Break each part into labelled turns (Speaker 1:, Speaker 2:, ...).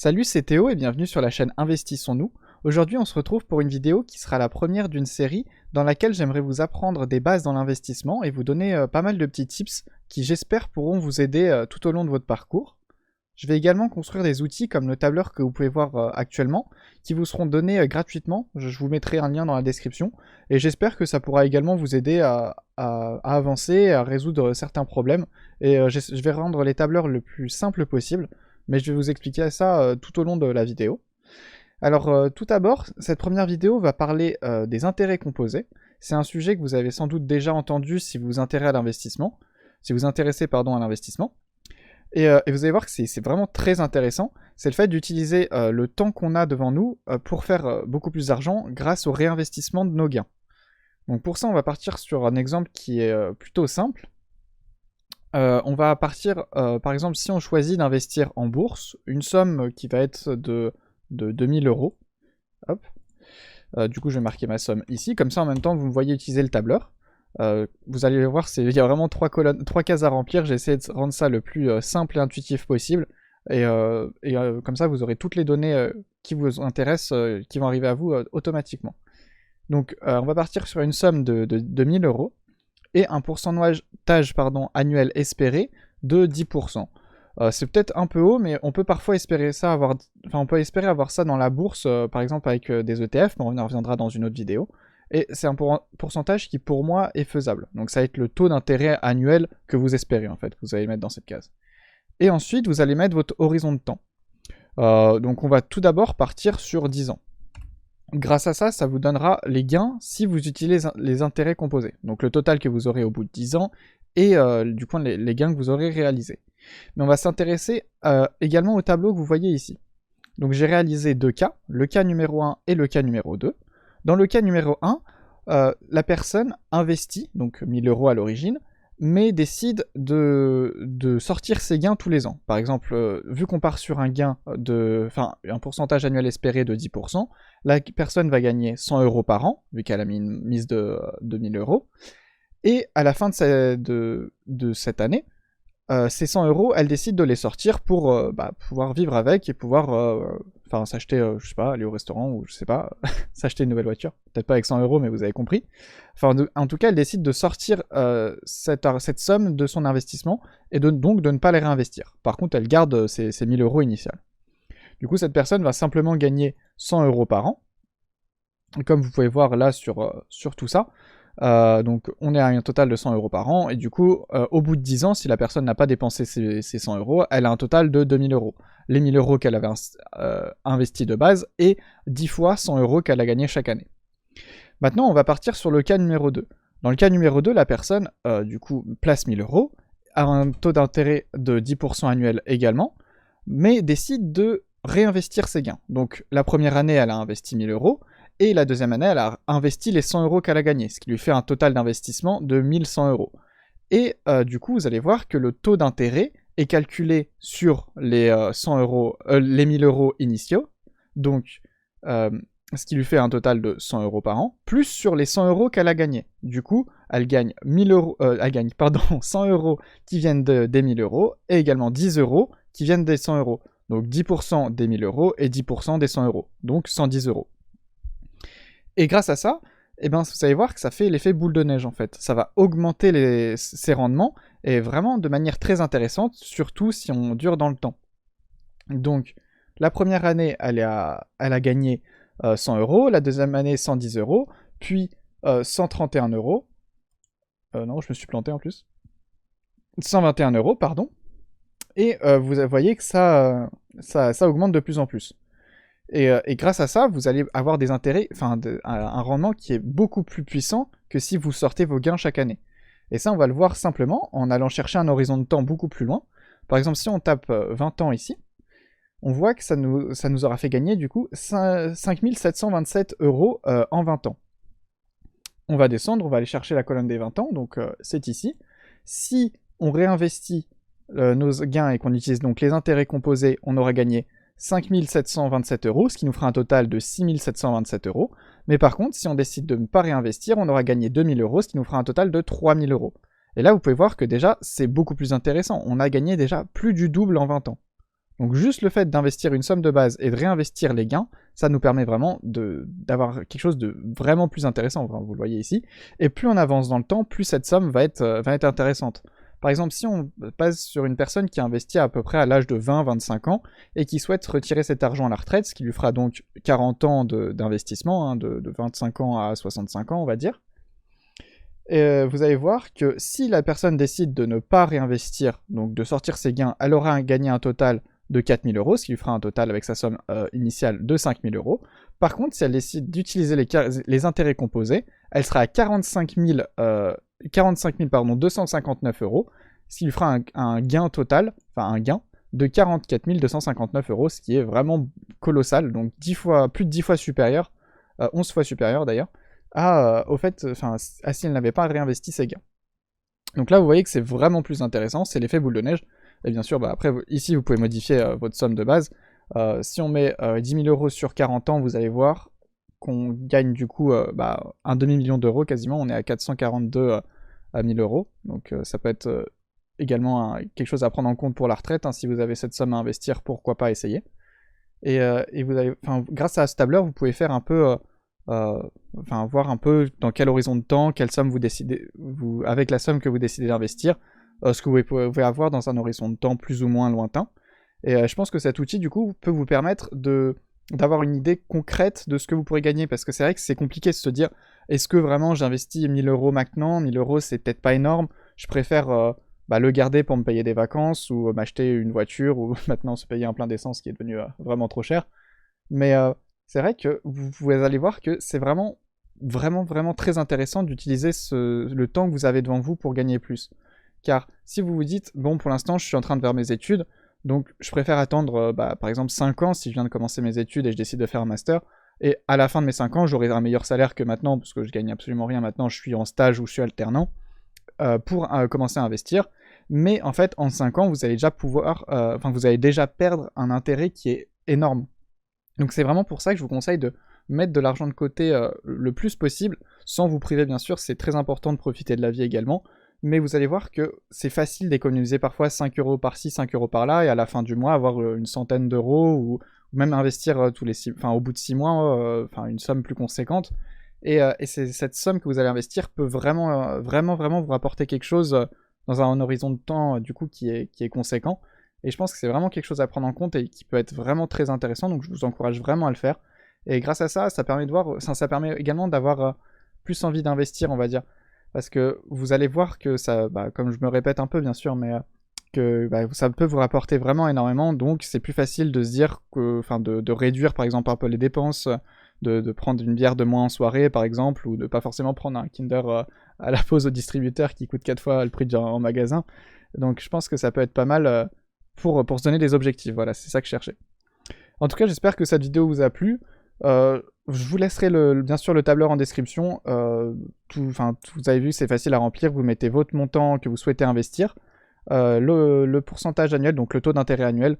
Speaker 1: Salut, c'est Théo et bienvenue sur la chaîne Investissons-nous. Aujourd'hui, on se retrouve pour une vidéo qui sera la première d'une série dans laquelle j'aimerais vous apprendre des bases dans l'investissement et vous donner pas mal de petits tips qui, j'espère, pourront vous aider tout au long de votre parcours. Je vais également construire des outils comme le tableur que vous pouvez voir actuellement, qui vous seront donnés gratuitement. Je vous mettrai un lien dans la description et j'espère que ça pourra également vous aider à avancer, à résoudre certains problèmes. Et je vais rendre les tableurs le plus simple possible. Mais je vais vous expliquer ça tout au long de la vidéo. Alors tout d'abord, cette première vidéo va parler des intérêts composés. C'est un sujet que vous avez sans doute déjà entendu si vous vous intéressez à l'investissement. Si vous intéressez à l'investissement. Et vous allez voir que c'est vraiment très intéressant. C'est le fait d'utiliser le temps qu'on a devant nous pour faire beaucoup plus d'argent grâce au réinvestissement de nos gains. Donc pour ça, on va partir sur un exemple qui est plutôt simple. On va partir, par exemple, si on choisit d'investir en bourse, une somme qui va être de 2000 euros. Hop. Du coup, je vais marquer ma somme ici. Comme ça, en même temps, vous me voyez utiliser le tableur. Vous allez le voir, il y a vraiment trois cases à remplir. J'ai essayé de rendre ça le plus simple et intuitif possible. Et comme ça, vous aurez toutes les données qui vous intéressent, qui vont arriver à vous automatiquement. Donc, on va partir sur une somme de 2000 euros. Et un pourcentage annuel espéré de 10%. C'est peut-être un peu haut, mais on peut parfois espérer ça espérer avoir ça dans la bourse, par exemple avec des ETF, mais on en reviendra dans une autre vidéo. Et c'est un pourcentage qui pour moi est faisable. Donc ça va être le taux d'intérêt annuel que vous espérez en fait, que vous allez mettre dans cette case. Et ensuite, vous allez mettre votre horizon de temps. Donc on va tout d'abord partir sur 10 ans. Grâce à ça, ça vous donnera les gains si vous utilisez les intérêts composés. Donc le total que vous aurez au bout de 10 ans et du coup les gains que vous aurez réalisés. Mais on va s'intéresser également au tableau que vous voyez ici. Donc j'ai réalisé deux cas, le cas numéro 1 et le cas numéro 2. Dans le cas numéro 1, la personne investit, donc 1000 euros à l'origine, mais décide de sortir ses gains tous les ans. Par exemple, vu qu'on part sur un gain un pourcentage annuel espéré de 10%, la personne va gagner 100 euros par an, vu qu'elle a mis une mise de 1000 euros. Et à la fin de cette année, ces 100 euros, elle décide de les sortir pour pouvoir vivre avec et pouvoir s'acheter, je sais pas, aller au restaurant ou je sais pas, s'acheter une nouvelle voiture. Peut-être pas avec 100 euros, mais vous avez compris. En tout cas, elle décide de sortir cette somme de son investissement et donc de ne pas les réinvestir. Par contre, elle garde ses 1000 euros initiales. Du coup, cette personne va simplement gagner 100 euros par an. Comme vous pouvez voir là sur tout ça. Donc on est à un total de 100 euros par an, et du coup, au bout de 10 ans, si la personne n'a pas dépensé ses 100 euros, elle a un total de 2000 euros. Les 1000 euros qu'elle avait investi de base, et 10 fois 100 euros qu'elle a gagné chaque année. Maintenant, on va partir sur le cas numéro 2. Dans le cas numéro 2, la personne, du coup, place 1000 euros, a un taux d'intérêt de 10% annuel également, mais décide de réinvestir ses gains. Donc la première année, elle a investi 1000 euros, et la deuxième année, elle a investi les 100 euros qu'elle a gagnés, ce qui lui fait un total d'investissement de 1100 euros. Et du coup, vous allez voir que le taux d'intérêt est calculé sur les 100 euros, les 1000 euros initiaux, donc ce qui lui fait un total de 100 euros par an, plus sur les 100 euros qu'elle a gagnés. Du coup, elle gagne 100 euros qui viennent des 1000 euros, et également 10 euros qui viennent des 100 euros. Donc 10% des 1000 euros et 10% des 100 euros, donc 110 euros. Et grâce à ça, vous allez voir que ça fait l'effet boule de neige en fait. Ça va augmenter ses rendements, et vraiment de manière très intéressante, surtout si on dure dans le temps. Donc, la première année, elle a gagné 100 euros, la deuxième année 110 euros, puis 131 euros. Non, je me suis planté en plus. 121 euros, pardon. Et vous voyez que ça augmente de plus en plus. Et grâce à ça, vous allez avoir des intérêts, un rendement qui est beaucoup plus puissant que si vous sortez vos gains chaque année. Et ça, on va le voir simplement en allant chercher un horizon de temps beaucoup plus loin. Par exemple, si on tape 20 ans ici, on voit que ça nous aura fait gagner du coup 5727 euros en 20 ans. On va descendre, on va aller chercher la colonne des 20 ans, donc c'est ici. Si on réinvestit nos gains et qu'on utilise donc les intérêts composés, on aura gagné 5727 euros, ce qui nous fera un total de 6727 euros. Mais par contre, si on décide de ne pas réinvestir, on aura gagné 2000 euros, ce qui nous fera un total de 3000 euros. Et là, vous pouvez voir que déjà, c'est beaucoup plus intéressant. On a gagné déjà plus du double en 20 ans. Donc juste le fait d'investir une somme de base et de réinvestir les gains, ça nous permet vraiment d'avoir quelque chose de vraiment plus intéressant, enfin, vous le voyez ici. Et plus on avance dans le temps, plus cette somme va être intéressante. Par exemple, si on passe sur une personne qui a investi à peu près à l'âge de 20-25 ans et qui souhaite retirer cet argent à la retraite, ce qui lui fera donc 40 ans d'investissement, hein, de 25 ans à 65 ans, on va dire, et vous allez voir que si la personne décide de ne pas réinvestir, donc de sortir ses gains, elle aura gagné un total de 4 000 euros, ce qui lui fera un total avec sa somme initiale de 5 000 euros. Par contre, si elle décide d'utiliser les intérêts composés, elle sera à 45 259 euros, ce qui lui fera un gain total, enfin un gain de 44 259 euros, ce qui est vraiment colossal, donc plus de 10 fois supérieur, 11 fois supérieur d'ailleurs, au fait, si elle n'avait pas réinvesti ses gains. Donc là, vous voyez que c'est vraiment plus intéressant, c'est l'effet boule de neige. Et bien sûr, après, ici, vous pouvez modifier votre somme de base. Si on met 10 000 euros sur 40 ans, vous allez voir qu'on gagne du coup un demi-million d'euros quasiment. On est à 442 000 euros. Donc ça peut être également quelque chose à prendre en compte pour la retraite. Hein. Si vous avez cette somme à investir, pourquoi pas essayer. Et grâce à ce tableur, vous pouvez faire un peu... voir un peu dans quel horizon de temps, quelle somme vous décidez, avec la somme que vous décidez d'investir, ce que vous pouvez avoir dans un horizon de temps plus ou moins lointain. Et je pense que cet outil, du coup, peut vous permettre d'avoir une idée concrète de ce que vous pourrez gagner, parce que c'est vrai que c'est compliqué de se dire, est-ce que vraiment j'investis 1000 euros maintenant? 1000 euros, c'est peut-être pas énorme, je préfère le garder pour me payer des vacances, ou m'acheter une voiture, ou maintenant se payer un plein d'essence qui est devenu vraiment trop cher. Mais c'est vrai que vous allez voir que c'est vraiment très intéressant d'utiliser le temps que vous avez devant vous pour gagner plus. Car si vous vous dites, bon, pour l'instant, je suis en train de faire mes études, donc je préfère attendre, par exemple, 5 ans si je viens de commencer mes études et je décide de faire un master, et à la fin de mes 5 ans, j'aurai un meilleur salaire que maintenant, parce que je gagne absolument rien maintenant, je suis en stage ou je suis alternant, pour commencer à investir. Mais en fait, en 5 ans, vous allez déjà vous allez déjà perdre un intérêt qui est énorme. Donc c'est vraiment pour ça que je vous conseille de mettre de l'argent de côté le plus possible, sans vous priver bien sûr, c'est très important de profiter de la vie également, mais vous allez voir que c'est facile d'économiser parfois 5 euros par-ci, 5 euros par-là, et à la fin du mois avoir une centaine d'euros, ou même investir au bout de 6 mois, une somme plus conséquente, et cette somme que vous allez investir peut vraiment vous rapporter quelque chose dans un horizon de temps du coup qui est conséquent. Et je pense que c'est vraiment quelque chose à prendre en compte et qui peut être vraiment très intéressant, donc je vous encourage vraiment à le faire. Et grâce à ça, ça permet ça permet également d'avoir plus envie d'investir, on va dire. Parce que vous allez voir que ça, comme je me répète un peu bien sûr, mais que ça peut vous rapporter vraiment énormément, donc c'est plus facile de se dire de réduire par exemple un peu les dépenses, de prendre une bière de moins en soirée par exemple, ou de pas forcément prendre un Kinder à la pause au distributeur qui coûte 4 fois le prix en magasin. Donc je pense que ça peut être pas mal pour se donner des objectifs, voilà, c'est ça que je cherchais. En tout cas, j'espère que cette vidéo vous a plu. Je vous laisserai bien sûr le tableur en description. Vous avez vu, c'est facile à remplir. Vous mettez votre montant que vous souhaitez investir, le pourcentage annuel, donc le taux d'intérêt annuel,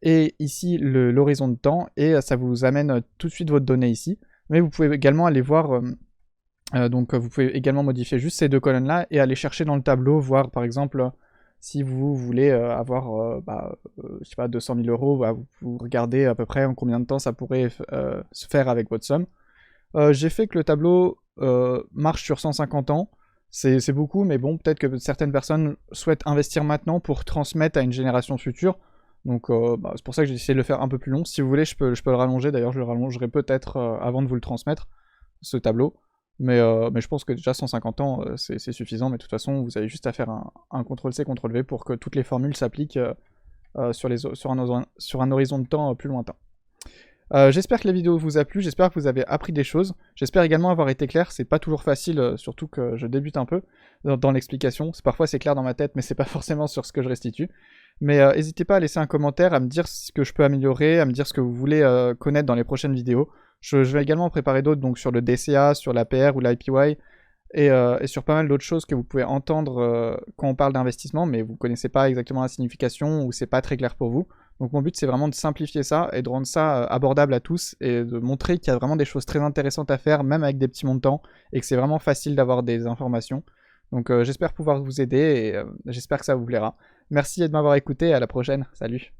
Speaker 1: et ici l'horizon de temps, et ça vous amène tout de suite votre donnée ici. Mais vous pouvez également aller voir, donc vous pouvez également modifier juste ces deux colonnes-là et aller chercher dans le tableau, voir par exemple si vous voulez avoir, je sais pas, 200 000 euros, vous regardez à peu près en combien de temps ça pourrait se faire avec votre somme. J'ai fait que le tableau marche sur 150 ans, c'est beaucoup, mais bon, peut-être que certaines personnes souhaitent investir maintenant pour transmettre à une génération future, donc c'est pour ça que j'ai essayé de le faire un peu plus long. Si vous voulez, je peux le rallonger, d'ailleurs je le rallongerai peut-être avant de vous le transmettre, ce tableau. Mais je pense que déjà 150 ans, c'est suffisant, mais de toute façon, vous avez juste à faire un CTRL-C, CTRL-V pour que toutes les formules s'appliquent sur un horizon de temps plus lointain. J'espère que la vidéo vous a plu, j'espère que vous avez appris des choses, j'espère également avoir été clair, c'est pas toujours facile, surtout que je débute un peu dans l'explication, parfois c'est clair dans ma tête, mais c'est pas forcément sur ce que je restitue. Mais n'hésitez pas à laisser un commentaire, à me dire ce que je peux améliorer, à me dire ce que vous voulez connaître dans les prochaines vidéos. Je vais également en préparer d'autres, donc sur le DCA, sur l'APR ou l'IPY, et sur pas mal d'autres choses que vous pouvez entendre quand on parle d'investissement, mais vous ne connaissez pas exactement la signification ou c'est pas très clair pour vous. Donc mon but c'est vraiment de simplifier ça et de rendre ça abordable à tous et de montrer qu'il y a vraiment des choses très intéressantes à faire, même avec des petits montants, et que c'est vraiment facile d'avoir des informations. Donc j'espère pouvoir vous aider et j'espère que ça vous plaira. Merci de m'avoir écouté, à la prochaine, salut.